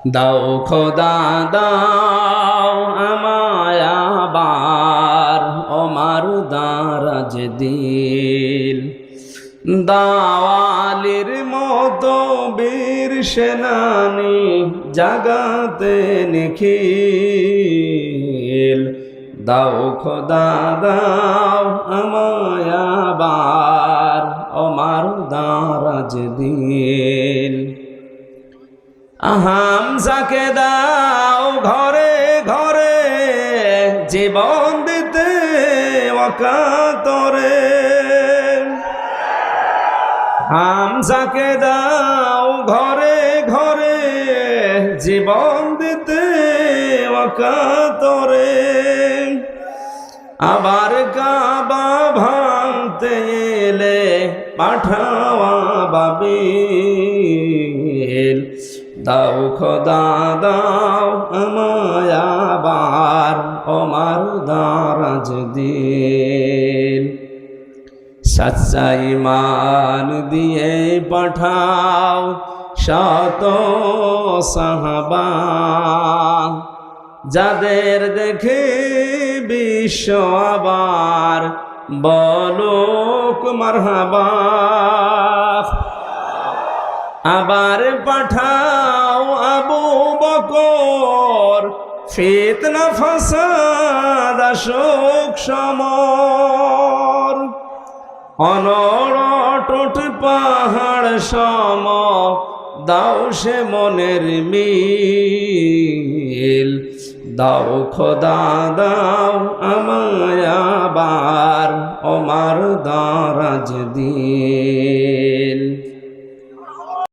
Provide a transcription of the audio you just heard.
দাও খোদা দাও আমায় আবার ওমার দারাজ দিল দাওয়ালির মতো বীর সেনানি জাগাতে নিখিল দাও খোদা দাও আমায় আবার ওমার দারাজ দিল হামজাকে দাও ঘরে ঘরে জীবন দিতে ওয়াকাতরে হামজাকে দাও ঘরে ঘরে জীবন দিতে ওয়াকাতরে আবার কাবা ভাঙতে এলে পাঠাওয়া বাবিল দাও খোদা দাও আমায় আবার ওমার দারাজ দিল সচ্চা ঈমান দিয়ে পাঠাও শত সাহাবা যাদের দেখে বিশ্ব আবার বলুক মারহাবা আবার পাঠাও আবু বকর ফিতনা ফাসাদ আসুক সমর অনড় পাহাড় সম দাও সে মনের মিল দাও খোদা দাও আমায় আবার ওমার দারাজ দিল